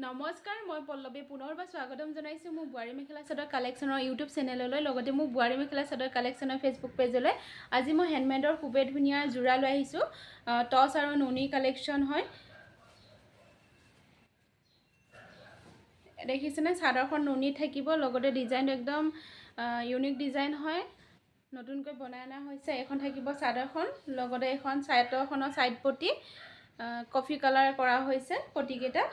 নমস্কাৰ মই পল্লৱী পুনৰবাৰ স্বাগতম জনাইছোঁ মোৰ বুৱাৰী মেখেলা চাদৰ কালেকশ্যনৰ ইউটিউব চেনেললৈ লগতে মোৰ বুৱাৰী মেখেলা চাদৰ কালেকশ্যনৰ ফেচবুক পেজলৈ আজি মই হেণ্ডমেডৰ খুবেই ধুনীয়া জোৰা লৈ আহিছোঁ টছ আৰু নুনি কালেকশ্যন হয় দেখিছেনে চাদৰখন নুনি থাকিব লগতে ডিজাইনটো একদম ইউনিক ডিজাইন হয় নতুনকৈ বনাই অনা হৈছে এখন থাকিব চাদৰখন লগতে এখন চাদৰখনৰ সাইড পটি কফি কালাৰ কৰা হৈছে পটিকেইটা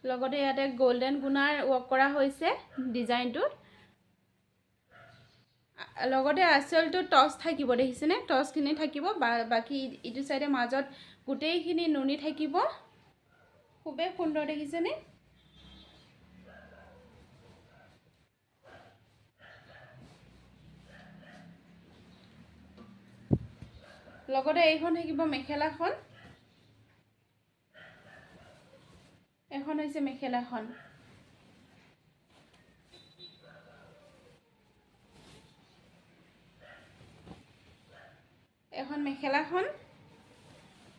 লগতে ইয়াতে গোল্ডেন গুনাৰ ওয়াৰ্ক কৰা হৈছে ডিজাইনটোত লগতে আঁচলটো টছ থাকিব দেখিছেনে টছখিনি থাকিব বাকি ইটো সাইডে মাজত গোটেইখিনি নুনি থাকিব খুবেই সুন্দৰ দেখিছেনে লগতে এইখন থাকিব মেখেলাখন এখন হৈছে মেখেলাখন এখন মেখেলাখন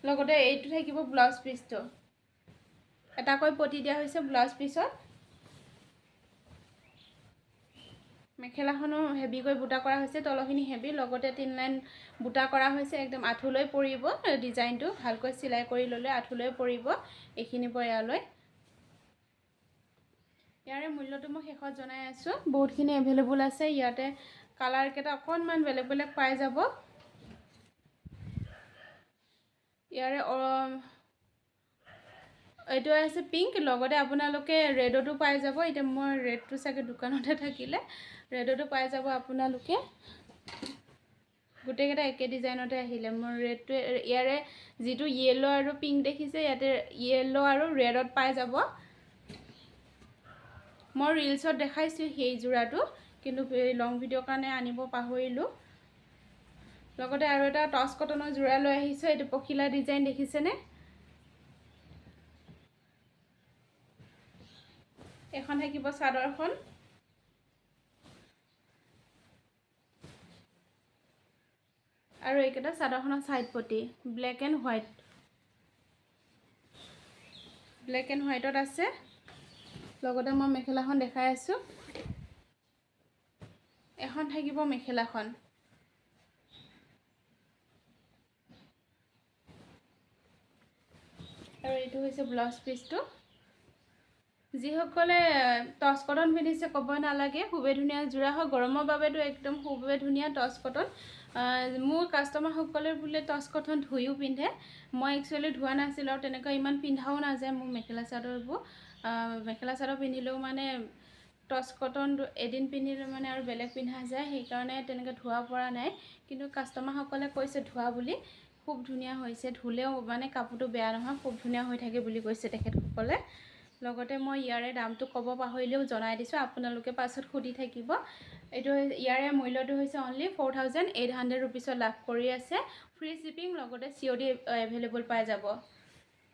লগতে এইটো থাকিব ব্লাউজ পিসটো এটাকৈ পটি দিয়া হৈছে ব্লাউজ পিসত মেখেলাখনো হেভিকৈ বুটা কৰা হৈছে তলখিনি হেভি লগতে 3 লাইন বুটা কৰা হৈছে একদম আঠুলৈ পৰিব ডিজাইনটো ভালকৈ সিলাই কৰি ললে আঠুলৈ পৰিব এইখিনি পৰালৈ ইয়াৰে মূল্যটো মই শেষত জনাই আছো বহুতখিনি अवेलेबल আছে ইয়াতে কালাৰ কেটা অকনমান বেলেগ বেলেগ পাই যাব ইয়াৰে এইটো আছে পিঙ্ক লগতে আপোনালোকে ৰেডটো পাই যাব এটা মই ৰেডটো সাকে দোকানতে থাকিলে ৰেডটো পাই যাব আপোনালোকে গুটে কেটা একে ডিজাইনতে আহিলে মোৰ ৰেডটো ইয়াৰে যেটো ইয়েলো আৰু পিঙ্ক দেখিছে ইয়াতে ইয়েলো আৰু ৰেডত পাই যাব মই ৰিলছত দেখাইছো সেই জোৰাটো কিন্তু লং ভিডিঅ কাৰণে আনিব পাহৰিলো লগতে আৰু এটা টছ কটনৰ জোৰা লৈ আহিছো এটো পখিলা ডিজাইন দেখিছেনে এখন থাকিব চাদৰখন আৰু এইকেটা চাদৰখনৰ সাইড পটি ব্ল্যাক এন্ড হোৱাইটত আছে লগতে মই মেখেলাখন দেখাই আছো এখন থাকিব মেখেলাখন আৰু এইটো হৈছে ব্লাউজ পিসটো যিসকলে টছ কটন পিন্ধিছে ক'ব নালাগে খুবেই ধুনীয়া জোৰা হয় গৰমৰ বাবেটো একদম খুবেই ধুনীয়া টছ কটন মোৰ কাস্টমাৰ সকলে বুলে টছ কটন ধুইও পিন্ধে মই একচুয়ালি ধোৱা নাছিল আৰু তেনেকৈ ইমান পিন্ধাও না যায় মোৰ মেখেলা চাদৰ পিন্ধিলেও মানে টছ কটন এদিন পিন্ধিলে মানে আৰু বেলেগ পিন্ধা যায় সেই কাৰণে তেনেকৈ ধোৱা পৰা নাই কিন্তু কাস্টমাৰ সকলে কৈছে ধোৱা বুলি খুব ধুনীয়া হৈছে ধুলেও মানে কাপোৰটো বেয়া নহয় খুব ধুনীয়া হৈ থাকে বুলি কৈছে তেখেতসকলে লগতে মই ইয়াৰে দামটো ক'ব পাহৰিলেও জনাই দিছো আপোনালোকে পাছত খুদি থাকিব এটো ইয়াৰে মূল্যটো হৈছে অনলি 4800 रुपीसত লাভ কৰি আছে ফ্ৰী শিপিং লগতে COD अवेलेबल পাই যাব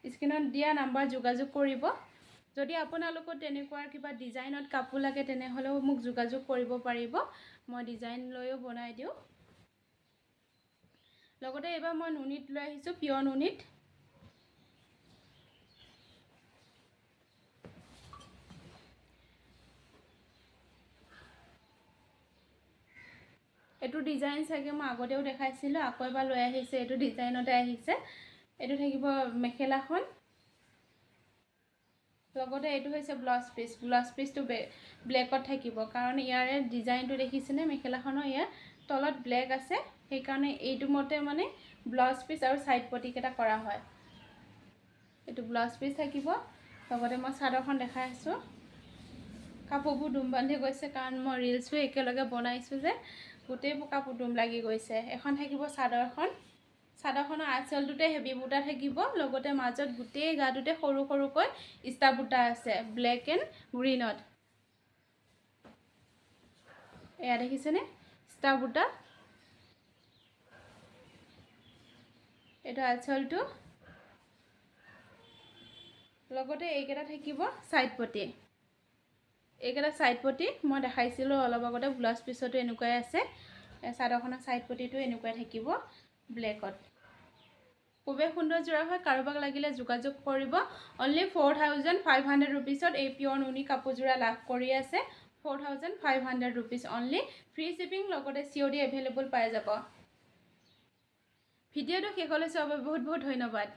স্ক্ৰিনত দিয়া নাম্বাৰ যোগাযোগ কৰিব যদি আপোনালোকৰ তেনেকুৱা কিবা ডিজাইনত কাপোৰ লাগে তেনেহলেও মোক যোগাযোগ কৰিব পাৰিব মই ডিজাইন লৈও বনাই দিও লগতে এবাৰ মই নুনিত লৈ আহিছো পিয়ৰ নুনিত এটো ডিজাইন সাকে মই আগতেও দেখাইছিলো আকৌ এবাৰ লৈ আহিছে এটো ডিজাইনতে আহিছে এটো থাকিব মেখেলাখন লগতে এটো হৈছে ব্লাউজ পিসটো ব্ল্যাকত থাকিব কাৰণ ইয়াৰে ডিজাইনটো দেখিছেনে মেখেলাখনৰ ইয়াৰ তলত ব্ল্যাক আছে সেই কাৰণে এইটো মতে মানে ব্লাউজ পিস আৰু সাইড পটি কেটা কৰা হয় এটো ব্লাউজ পিস থাকিব লগতে মই চাদৰখন দেখাই আছো কাপোৰবোৰ দুম বান্ধি গৈছে কাৰণ মই ৰিলছও একেলগে বনাইছো যে গোটেই কাপোৰ দুম লাগি গৈছে এখন থাকিব চাদৰখনৰ আঁচলটোতে হেভি বুটা থাকিব লগতে মাজত গোটেই গাটোতে সৰু সৰুকৈ ষ্টাৰ বুটা আছে ব্ল্যাক এন্ড গ্ৰীনত এয়া দেখিছেনে ষ্টাৰ বুটা এটা আঁচলটো লগতে এইকেটা থাকিব সাইড পটি এইকেটা সাইড পটি মই দেখাইছিলো অলপ আগতে ব্লাউজ পিসটো এনেকুৱাই আছে চাদৰখনৰ সাইড পটিটো এনেকুৱাই থাকিব ব্ল্যাকত খুবেই সুন্দৰ যোৰা হয় কাৰোবাক লাগিলে যোগাযোগ কৰিব অনলি 4500 ৰুপিছত এই পিয়ৰ নুনি কাপোৰযোৰা লাভ কৰি আছে 4500 ৰুপিছ অনলি ফ্ৰী শিপিং লগতে COD এভেইলেবল পাই যাব ভিডিঅ'টো শেষলৈ চোৱাৰ বাবে বহুত বহুত ধন্যবাদ